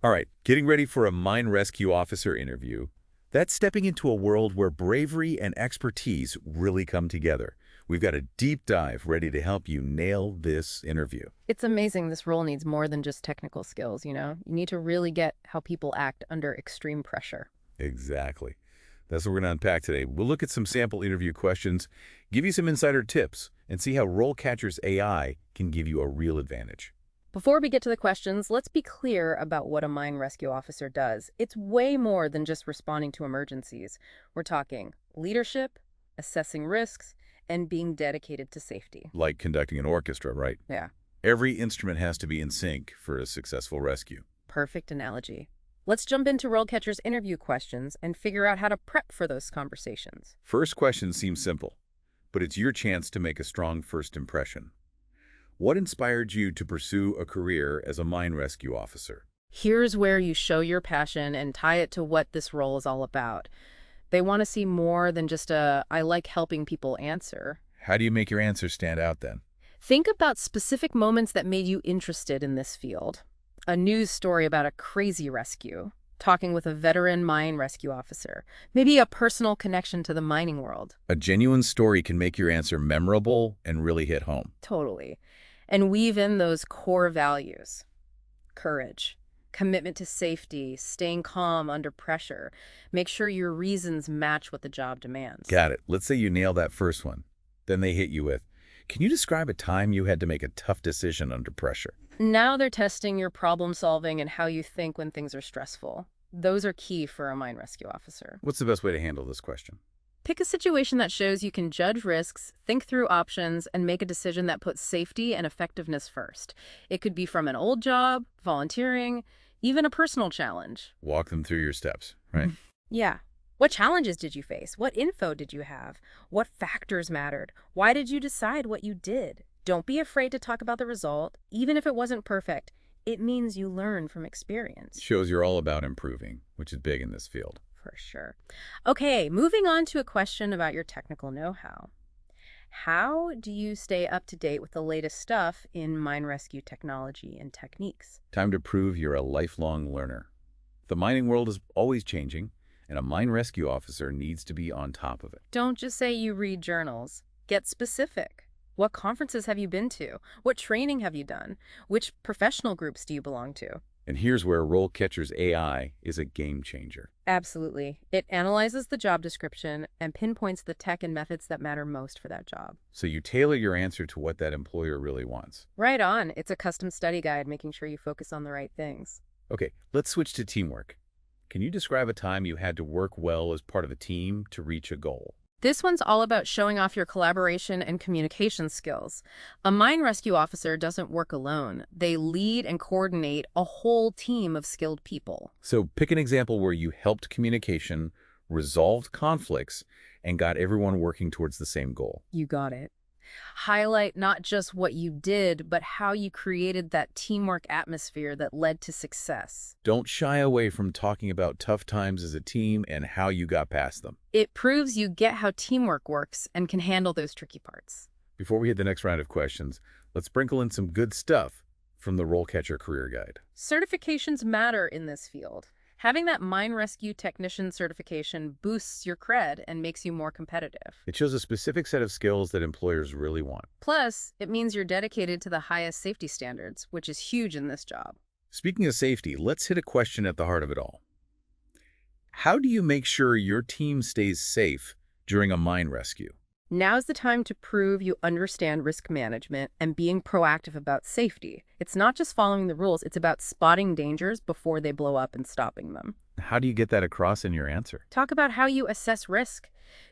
All right, getting ready for a mine rescue officer interview. That's stepping into a world where bravery and expertise really come together. We've got a deep dive ready to help you nail this interview. It's amazing this role needs more than just technical skills, you know? You need to really get how people act under extreme pressure. Exactly. That's what we're going to unpack today. We'll look at some sample interview questions, give you some insider tips, and see how RoleCatcher's AI can give you a real advantage. Before we get to the questions, let's be clear about what a mine rescue officer does. It's way more than just responding to emergencies. We're talking leadership, assessing risks, and being dedicated to safety. Like conducting an orchestra, right? Yeah, Every instrument has to be in sync for a successful rescue. perfect analogy. Let's jump into RoleCatcher's interview questions and figure out how to prep for those conversations. First question seems simple, but it's your chance to make a strong first impression. What inspired you to pursue a career as a mine rescue officer? Here's where you show your passion and tie it to what this role is all about. They want to see more than just a "I like helping people" answer. How do you make your answer stand out then? Think about specific moments that made you interested in this field. A news story about a crazy rescue, talking with a veteran mine rescue officer, maybe a personal connection to the mining world. A genuine story can make your answer memorable and really hit home. Totally. And weave in those core values. Courage, commitment to safety, staying calm under pressure. Make sure your reasons match what the job demands. Got it. Let's say you nail that first one. Then they hit you with, can you describe a time you had to make a tough decision under pressure? Now they're testing your problem solving and how you think when things are stressful. Those are key for a mine rescue officer. What's the best way to handle this question? Pick a situation that shows you can judge risks, think through options, and make a decision that puts safety and effectiveness first. It could be from an old job, volunteering, even a personal challenge. Walk them through your steps, right? Yeah. What challenges did you face? What info did you have? What factors mattered? Why did you decide what you did? Don't be afraid to talk about the result, even if it wasn't perfect. It means you learn from experience. Shows you're all about improving, which is big in this field. For sure. Okay, moving on to a question about your technical know-how. How do you stay up to date with the latest stuff in mine rescue technology and techniques? Time to prove you're a lifelong learner. The mining world is always changing, and a mine rescue officer needs to be on top of it. Don't just say you read journals. Get specific. What conferences have you been to? What training have you done? Which professional groups do you belong to? And here's where RoleCatcher's AI is a game changer. Absolutely. It analyzes the job description and pinpoints the tech and methods that matter most for that job. So you tailor your answer to what that employer really wants. Right on. It's a custom study guide making sure you focus on the right things. Okay, let's switch to teamwork. Can you describe a time you had to work well as part of a team to reach a goal? This one's all about showing off your collaboration and communication skills. A mine rescue officer doesn't work alone. They lead and coordinate a whole team of skilled people. So pick an example where you helped communication, resolved conflicts, and got everyone working towards the same goal. You got it. Highlight not just what you did, but how you created that teamwork atmosphere that led to success. Don't shy away from talking about tough times as a team and how you got past them. It proves you get how teamwork works and can handle those tricky parts. Before we hit the next round of questions, let's sprinkle in some good stuff from the RoleCatcher Career Guide. Certifications matter in this field. Having that mine rescue technician certification boosts your cred and makes you more competitive. It shows a specific set of skills that employers really want. Plus, it means you're dedicated to the highest safety standards, which is huge in this job. Speaking of safety, let's hit a question at the heart of it all. How do you make sure your team stays safe during a mine rescue? Now's the time to prove you understand risk management and being proactive about safety. It's not just following the rules, it's about spotting dangers before they blow up and stopping them. How do you get that across in your answer? Talk about how you assess risk.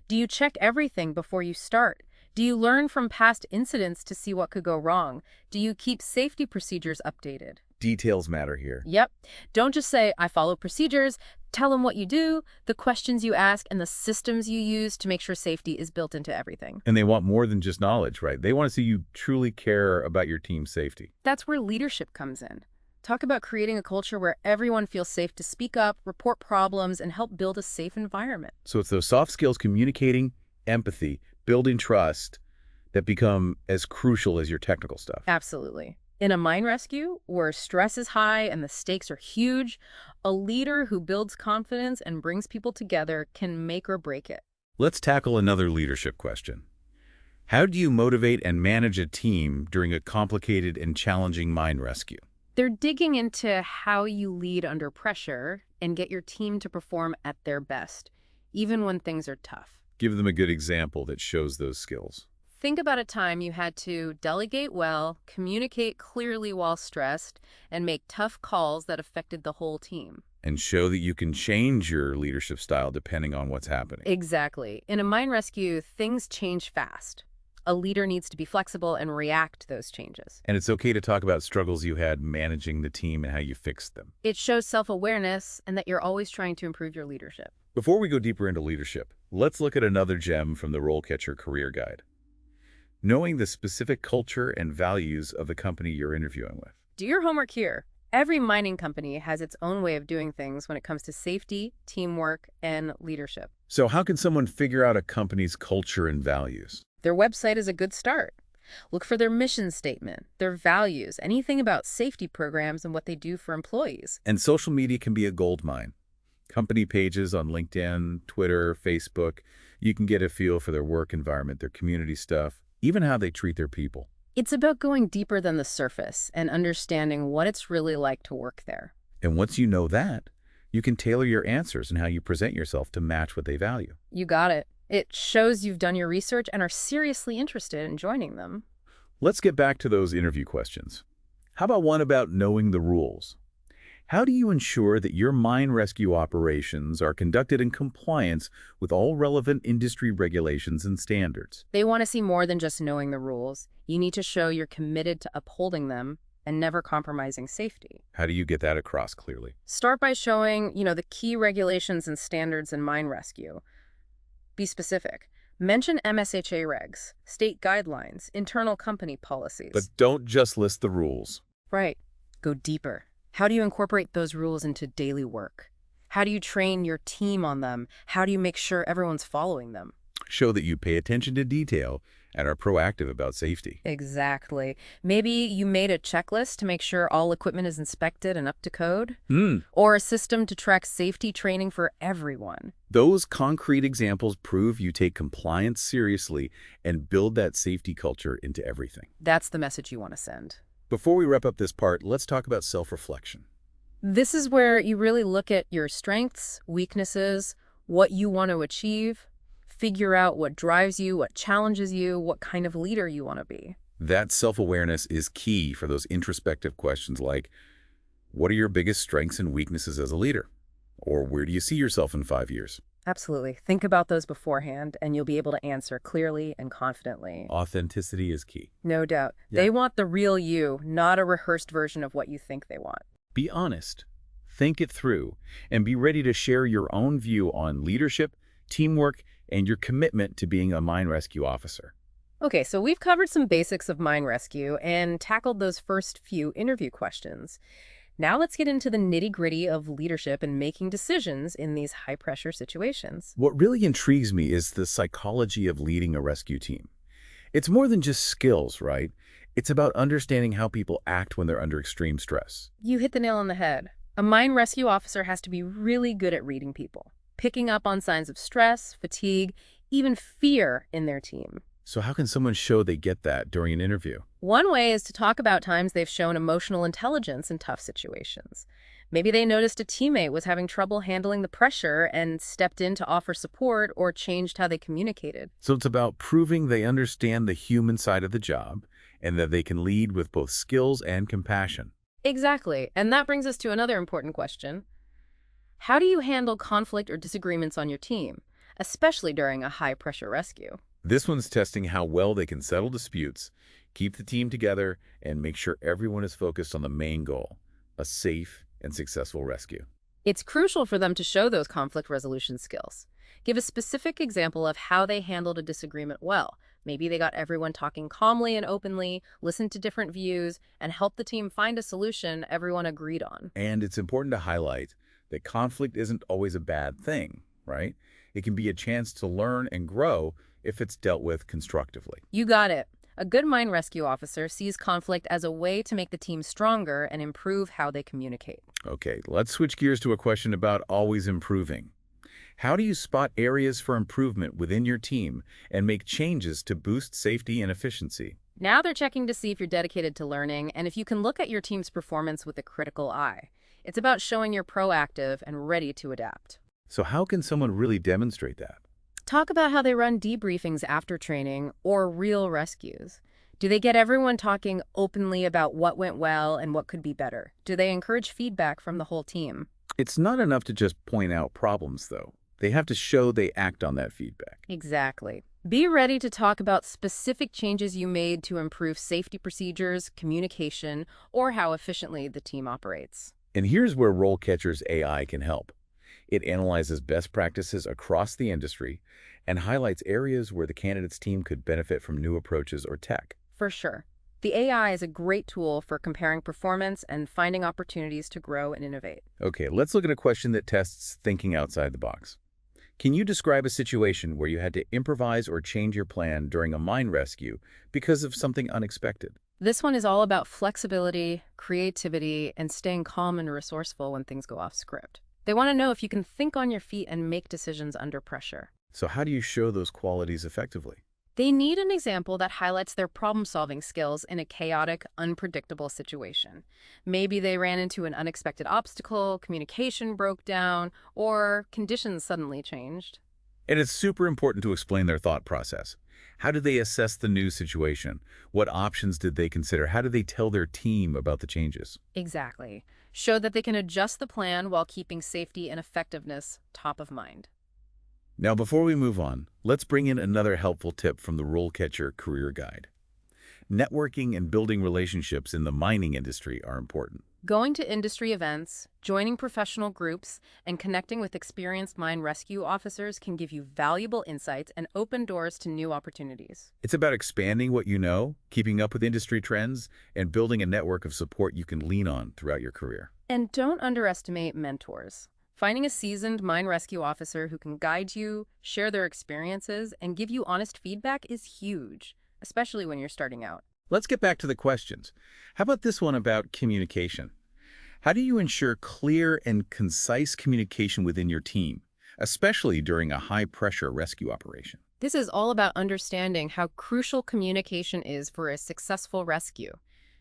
Do you check everything before you start? Do you learn from past incidents to see what could go wrong? Do you keep safety procedures updated? Details matter here. Yep. Don't just say, "I follow procedures." Tell them what you do, the questions you ask, and the systems you use to make sure safety is built into everything. And they want more than just knowledge, right? They want to see you truly care about your team's safety. That's where leadership comes in. Talk about creating a culture where everyone feels safe to speak up, report problems, and help build a safe environment. So it's those soft skills, communicating, empathy, building trust, that become as crucial as your technical stuff. Absolutely. In a mine rescue, where stress is high and the stakes are huge, a leader who builds confidence and brings people together can make or break it. Let's tackle another leadership question. How do you motivate and manage a team during a complicated and challenging mine rescue? They're digging into how you lead under pressure and get your team to perform at their best, even when things are tough. Give them a good example that shows those skills. Think about a time you had to delegate well, communicate clearly while stressed, and make tough calls that affected the whole team. And show that you can change your leadership style depending on what's happening. Exactly. In a mine rescue, things change fast. A leader needs to be flexible and react to those changes. And it's okay to talk about struggles you had managing the team and how you fixed them. It shows self-awareness and that you're always trying to improve your leadership. Before we go deeper into leadership, let's look at another gem from the RoleCatcher Career Guide. Knowing the specific culture and values of the company you're interviewing with. Do your homework here. Every mining company has its own way of doing things when it comes to safety, teamwork, and leadership. So how can someone figure out a company's culture and values? Their website is a good start. Look for their mission statement, their values, anything about safety programs and what they do for employees. And social media can be a goldmine. Company pages on LinkedIn, Twitter, Facebook. You can get a feel for their work environment, their community stuff, even how they treat their people. It's about going deeper than the surface and understanding what it's really like to work there. And once you know that, you can tailor your answers and how you present yourself to match what they value. You got it. It shows you've done your research and are seriously interested in joining them. Let's get back to those interview questions. How about one about knowing the rules? How do you ensure that your mine rescue operations are conducted in compliance with all relevant industry regulations and standards? They want to see more than just knowing the rules. You need to show you're committed to upholding them and never compromising safety. How do you get that across clearly? Start by showing, the key regulations and standards in mine rescue. Be specific. Mention MSHA regs, state guidelines, internal company policies. But don't just list the rules. Right. Go deeper. How do you incorporate those rules into daily work? How do you train your team on them? How do you make sure everyone's following them? Show that you pay attention to detail and are proactive about safety. Exactly. Maybe you made a checklist to make sure all equipment is inspected and up to code. Or a system to track safety training for everyone. Those concrete examples prove you take compliance seriously and build that safety culture into everything. That's the message you want to send. Before we wrap up this part, let's talk about self-reflection. This is where you really look at your strengths, weaknesses, what you want to achieve, figure out what drives you, what challenges you, what kind of leader you want to be. That self-awareness is key for those introspective questions like, what are your biggest strengths and weaknesses as a leader? Or where do you see yourself in 5 years? Absolutely. Think about those beforehand, and you'll be able to answer clearly and confidently. Authenticity is key. No doubt. Yeah. They want the real you, not a rehearsed version of what you think they want. Be honest, think it through, and be ready to share your own view on leadership, teamwork, and your commitment to being a mine rescue officer. Okay, so we've covered some basics of mine rescue and tackled those first few interview questions. Now let's get into the nitty-gritty of leadership and making decisions in these high-pressure situations. What really intrigues me is the psychology of leading a rescue team. It's more than just skills, right? It's about understanding how people act when they're under extreme stress. You hit the nail on the head. A mine rescue officer has to be really good at reading people, picking up on signs of stress, fatigue, even fear in their team. So how can someone show they get that during an interview? One way is to talk about times they've shown emotional intelligence in tough situations. Maybe they noticed a teammate was having trouble handling the pressure and stepped in to offer support or changed how they communicated. So it's about proving they understand the human side of the job and that they can lead with both skills and compassion. Exactly. And that brings us to another important question. How do you handle conflict or disagreements on your team, especially during a high-pressure rescue? This one's testing how well they can settle disputes, keep the team together, and make sure everyone is focused on the main goal, a safe and successful rescue. It's crucial for them to show those conflict resolution skills. Give a specific example of how they handled a disagreement well. Maybe they got everyone talking calmly and openly, listened to different views, and helped the team find a solution everyone agreed on. And it's important to highlight that conflict isn't always a bad thing, right? It can be a chance to learn and grow if it's dealt with constructively. You got it. A good mine rescue officer sees conflict as a way to make the team stronger and improve how they communicate. Okay, let's switch gears to a question about always improving. How do you spot areas for improvement within your team and make changes to boost safety and efficiency? Now they're checking to see if you're dedicated to learning and if you can look at your team's performance with a critical eye. It's about showing you're proactive and ready to adapt. So how can someone really demonstrate that? Talk about how they run debriefings after training or real rescues. Do they get everyone talking openly about what went well and what could be better? Do they encourage feedback from the whole team? It's not enough to just point out problems, though. They have to show they act on that feedback. Exactly. Be ready to talk about specific changes you made to improve safety procedures, communication, or how efficiently the team operates. And here's where RoleCatcher's AI can help. It analyzes best practices across the industry and highlights areas where the candidate's team could benefit from new approaches or tech. For sure. The AI is a great tool for comparing performance and finding opportunities to grow and innovate. Okay, let's look at a question that tests thinking outside the box. Can you describe a situation where you had to improvise or change your plan during a mine rescue because of something unexpected? This one is all about flexibility, creativity, and staying calm and resourceful when things go off script. They want to know if you can think on your feet and make decisions under pressure. So how do you show those qualities effectively? They need an example that highlights their problem-solving skills in a chaotic, unpredictable situation. Maybe they ran into an unexpected obstacle, communication broke down, or conditions suddenly changed. And it's super important to explain their thought process. How did they assess the new situation? What options did they consider? How did they tell their team about the changes? Exactly. Show that they can adjust the plan while keeping safety and effectiveness top of mind. Now, before we move on, let's bring in another helpful tip from the RoleCatcher Career Guide. Networking and building relationships in the mining industry are important. Going to industry events, joining professional groups, and connecting with experienced mine rescue officers can give you valuable insights and open doors to new opportunities. It's about expanding what you know, keeping up with industry trends, and building a network of support you can lean on throughout your career. And don't underestimate mentors. Finding a seasoned mine rescue officer who can guide you, share their experiences, and give you honest feedback is huge, especially when you're starting out. Let's get back to the questions. How about this one about communication? How do you ensure clear and concise communication within your team, especially during a high-pressure rescue operation? This is all about understanding how crucial communication is for a successful rescue.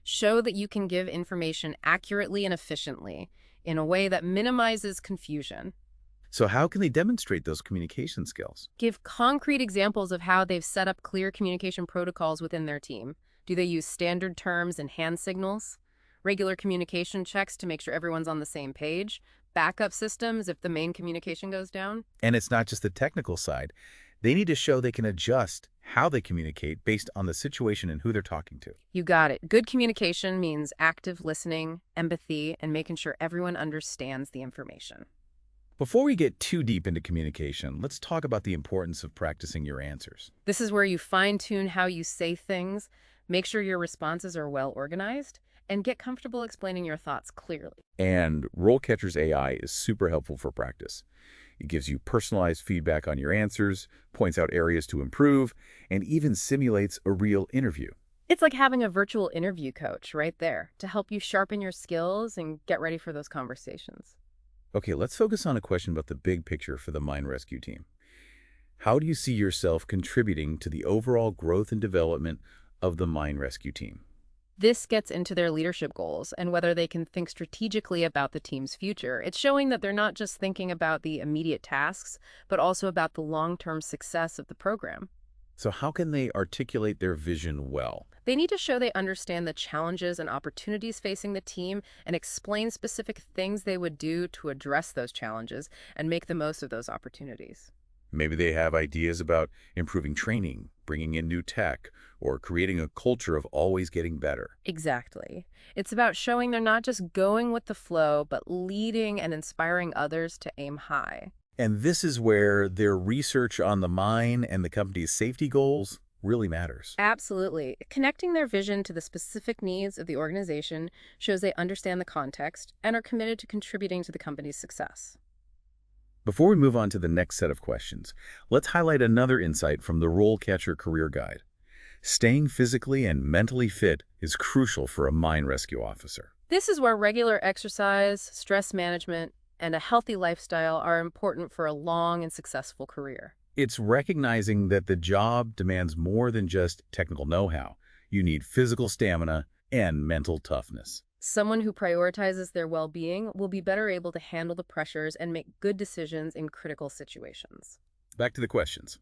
Show that you can give information accurately and efficiently in a way that minimizes confusion. So how can they demonstrate those communication skills? Give concrete examples of how they've set up clear communication protocols within their team. Do they use standard terms and hand signals? Regular communication checks to make sure everyone's on the same page? Backup systems if the main communication goes down? And it's not just the technical side. They need to show they can adjust how they communicate based on the situation and who they're talking to. You got it. Good communication means active listening, empathy, and making sure everyone understands the information. Before we get too deep into communication, let's talk about the importance of practicing your answers. This is where you fine-tune how you say things, make sure your responses are well organized, and get comfortable explaining your thoughts clearly. And RoleCatcher's AI is super helpful for practice. It gives you personalized feedback on your answers, points out areas to improve, and even simulates a real interview. It's like having a virtual interview coach right there to help you sharpen your skills and get ready for those conversations. Okay, let's focus on a question about the big picture for the mine rescue team. How do you see yourself contributing to the overall growth and development of the mine rescue team? This gets into their leadership goals and whether they can think strategically about the team's future. It's showing that they're not just thinking about the immediate tasks, but also about the long-term success of the program. So how can they articulate their vision well? They need to show they understand the challenges and opportunities facing the team and explain specific things they would do to address those challenges and make the most of those opportunities. Maybe they have ideas about improving training, bringing in new tech, or creating a culture of always getting better. Exactly. It's about showing they're not just going with the flow, but leading and inspiring others to aim high. And this is where their research on the mine and the company's safety goals really matters. Absolutely. Connecting their vision to the specific needs of the organization shows they understand the context and are committed to contributing to the company's success. Before we move on to the next set of questions, let's highlight another insight from the RoleCatcher Career Guide. Staying physically and mentally fit is crucial for a mine rescue officer. This is where regular exercise, stress management, and a healthy lifestyle are important for a long and successful career. It's recognizing that the job demands more than just technical know-how. You need physical stamina and mental toughness. Someone who prioritizes their well-being will be better able to handle the pressures and make good decisions in critical situations. Back to the questions.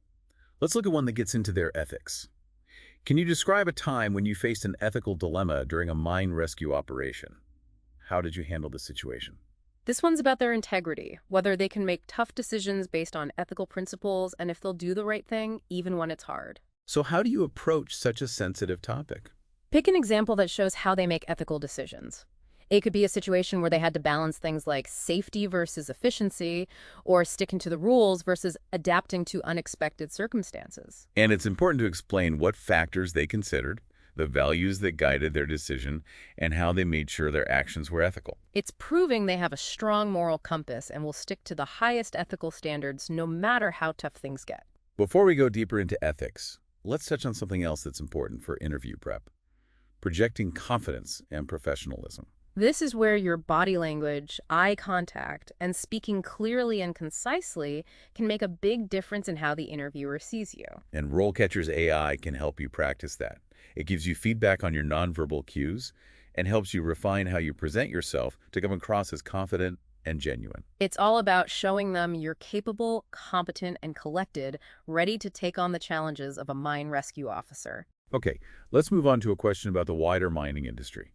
Let's look at one that gets into their ethics. Can you describe a time when you faced an ethical dilemma during a mine rescue operation? How did you handle the situation? This one's about their integrity, whether they can make tough decisions based on ethical principles and if they'll do the right thing even when it's hard. So how do you approach such a sensitive topic? Pick an example that shows how they make ethical decisions. It could be a situation where they had to balance things like safety versus efficiency, or sticking to the rules versus adapting to unexpected circumstances. And it's important to explain what factors they considered, the values that guided their decision, and how they made sure their actions were ethical. It's proving they have a strong moral compass and will stick to the highest ethical standards no matter how tough things get. Before we go deeper into ethics, let's touch on something else that's important for interview prep: projecting confidence and professionalism. This is where your body language, eye contact, and speaking clearly and concisely can make a big difference in how the interviewer sees you. And RoleCatcher's AI can help you practice that. It gives you feedback on your nonverbal cues and helps you refine how you present yourself to come across as confident and genuine. It's all about showing them you're capable, competent, and collected, ready to take on the challenges of a mine rescue officer. Okay, let's move on to a question about the wider mining industry.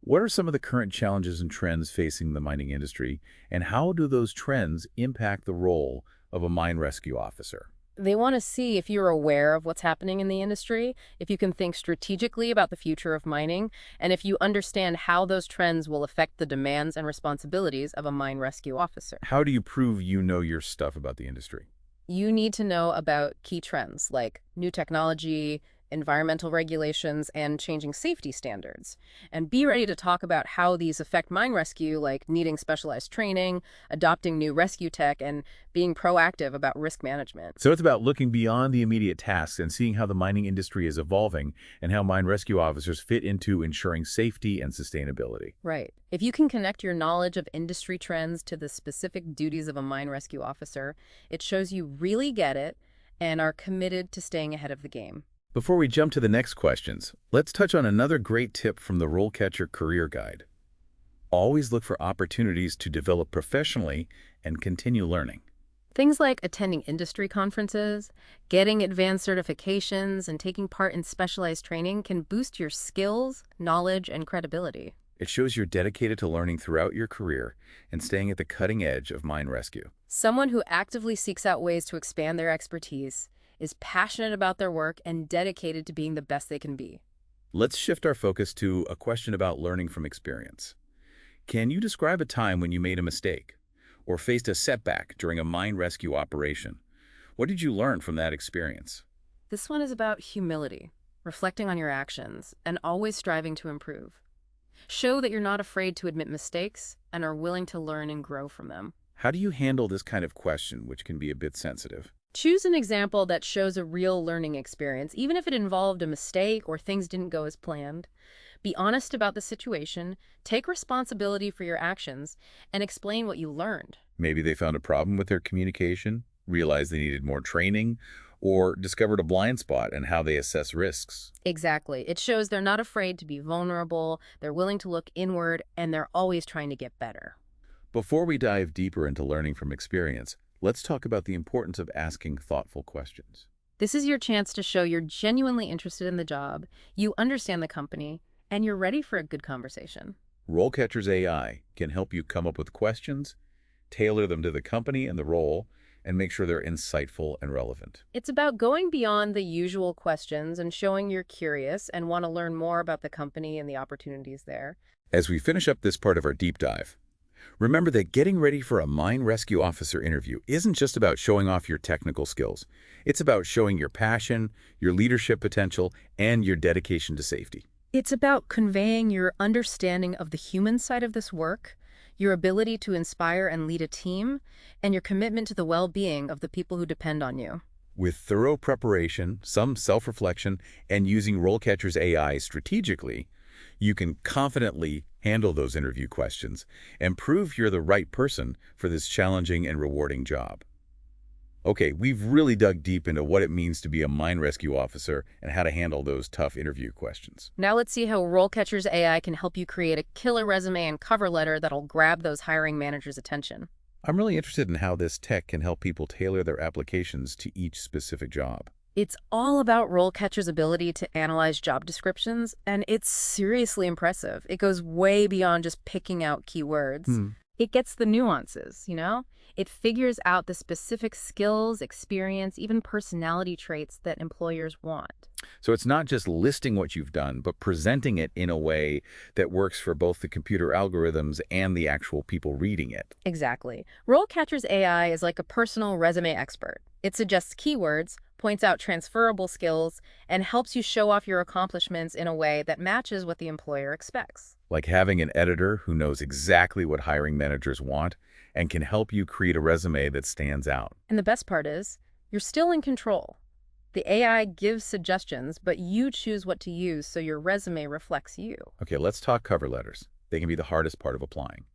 What are some of the current challenges and trends facing the mining industry, and how do those trends impact the role of a mine rescue officer? They want to see if you're aware of what's happening in the industry, if you can think strategically about the future of mining, and if you understand how those trends will affect the demands and responsibilities of a mine rescue officer. How do you prove you know your stuff about the industry? You need to know about key trends like new technology, environmental regulations, and changing safety standards. And be ready to talk about how these affect mine rescue, like needing specialized training, adopting new rescue tech, and being proactive about risk management. So it's about looking beyond the immediate tasks and seeing how the mining industry is evolving and how mine rescue officers fit into ensuring safety and sustainability. Right. If you can connect your knowledge of industry trends to the specific duties of a mine rescue officer, it shows you really get it and are committed to staying ahead of the game. Before we jump to the next questions, let's touch on another great tip from the RoleCatcher Career Guide. Always look for opportunities to develop professionally and continue learning. Things like attending industry conferences, getting advanced certifications, and taking part in specialized training can boost your skills, knowledge, and credibility. It shows you're dedicated to learning throughout your career and staying at the cutting edge of mine rescue. Someone who actively seeks out ways to expand their expertise, is passionate about their work, and dedicated to being the best they can be. Let's shift our focus to a question about learning from experience. Can you describe a time when you made a mistake or faced a setback during a mine rescue operation? What did you learn from that experience? This one is about humility, reflecting on your actions, and always striving to improve. Show that you're not afraid to admit mistakes and are willing to learn and grow from them. How do you handle this kind of question, which can be a bit sensitive? Choose an example that shows a real learning experience, even if it involved a mistake or things didn't go as planned. Be honest about the situation, take responsibility for your actions, and explain what you learned. Maybe they found a problem with their communication, realized they needed more training, or discovered a blind spot in how they assess risks. Exactly. It shows they're not afraid to be vulnerable, they're willing to look inward, and they're always trying to get better. Before we dive deeper into learning from experience, let's talk about the importance of asking thoughtful questions. This is your chance to show you're genuinely interested in the job, you understand the company, and you're ready for a good conversation. RoleCatcher's AI can help you come up with questions, tailor them to the company and the role, and make sure they're insightful and relevant. It's about going beyond the usual questions and showing you're curious and want to learn more about the company and the opportunities there. As we finish up this part of our deep dive, remember that getting ready for a mine rescue officer interview isn't just about showing off your technical skills. It's about showing your passion, your leadership potential, and your dedication to safety. It's about conveying your understanding of the human side of this work, your ability to inspire and lead a team, and your commitment to the well-being of the people who depend on you. With thorough preparation, some self-reflection, and using RoleCatcher's AI strategically, you can confidently handle those interview questions and prove you're the right person for this challenging and rewarding job. Okay, we've really dug deep into what it means to be a mine rescue officer and how to handle those tough interview questions. Now let's see how RoleCatcher's AI can help you create a killer resume and cover letter that'll grab those hiring managers' attention. I'm really interested in how this tech can help people tailor their applications to each specific job. It's all about RoleCatcher's ability to analyze job descriptions, and it's seriously impressive. It goes way beyond just picking out keywords. It gets the nuances, you know? It figures out the specific skills, experience, even personality traits that employers want. So it's not just listing what you've done, but presenting it in a way that works for both the computer algorithms and the actual people reading it. Exactly. RoleCatcher's AI is like a personal resume expert. It suggests keywords, points out transferable skills, and helps you show off your accomplishments in a way that matches what the employer expects. Like having an editor who knows exactly what hiring managers want and can help you create a resume that stands out. And the best part is, you're still in control. The AI gives suggestions, but you choose what to use so your resume reflects you. Okay, let's talk cover letters. They can be the hardest part of applying.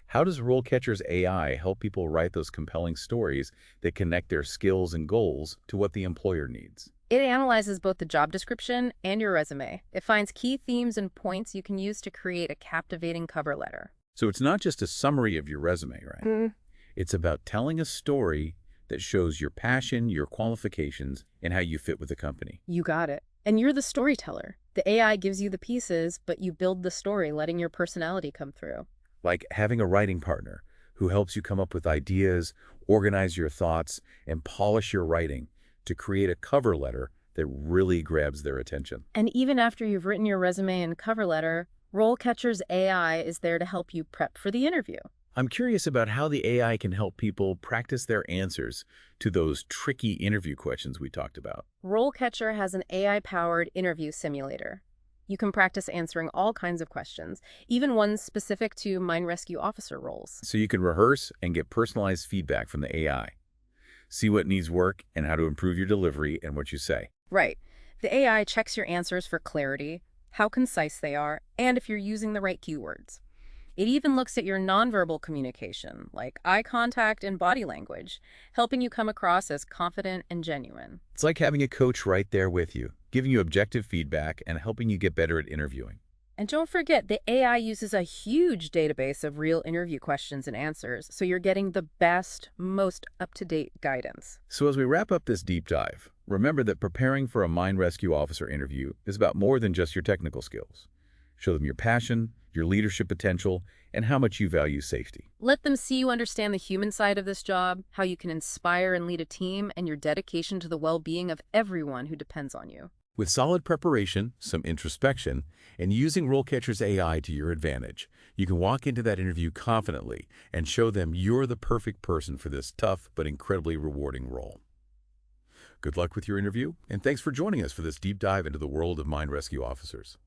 How does RoleCatcher's AI help people write those compelling stories that connect their skills and goals to what the employer needs? It analyzes both the job description and your resume. It finds key themes and points you can use to create a captivating cover letter. So it's not just a summary of your resume, right? It's about telling a story that shows your passion, your qualifications, and how you fit with the company. You got it. And you're the storyteller. The AI gives you the pieces, but you build the story, letting your personality come through. Like having a writing partner who helps you come up with ideas, organize your thoughts, and polish your writing to create a cover letter that really grabs their attention. And even after you've written your resume and cover letter, RoleCatcher's AI is there to help you prep for the interview. I'm curious about how the AI can help people practice their answers to those tricky interview questions we talked about. RoleCatcher has an AI-powered interview simulator. You can practice answering all kinds of questions, even ones specific to mine rescue officer roles. So you can rehearse and get personalized feedback from the AI. See what needs work and how to improve your delivery and what you say. Right. The AI checks your answers for clarity, how concise they are, and if you're using the right keywords. It even looks at your nonverbal communication, like eye contact and body language, helping you come across as confident and genuine. It's like having a coach right there with you, giving you objective feedback and helping you get better at interviewing. And don't forget, the AI uses a huge database of real interview questions and answers, so you're getting the best, most up-to-date guidance. So as we wrap up this deep dive, remember that preparing for a mine rescue officer interview is about more than just your technical skills. Show them your passion, your leadership potential, and how much you value safety. Let them see you understand the human side of this job, how you can inspire and lead a team, and your dedication to the well-being of everyone who depends on you. With solid preparation, some introspection, and using RoleCatcher's AI to your advantage, you can walk into that interview confidently and show them you're the perfect person for this tough but incredibly rewarding role. Good luck with your interview, and thanks for joining us for this deep dive into the world of mine rescue officers.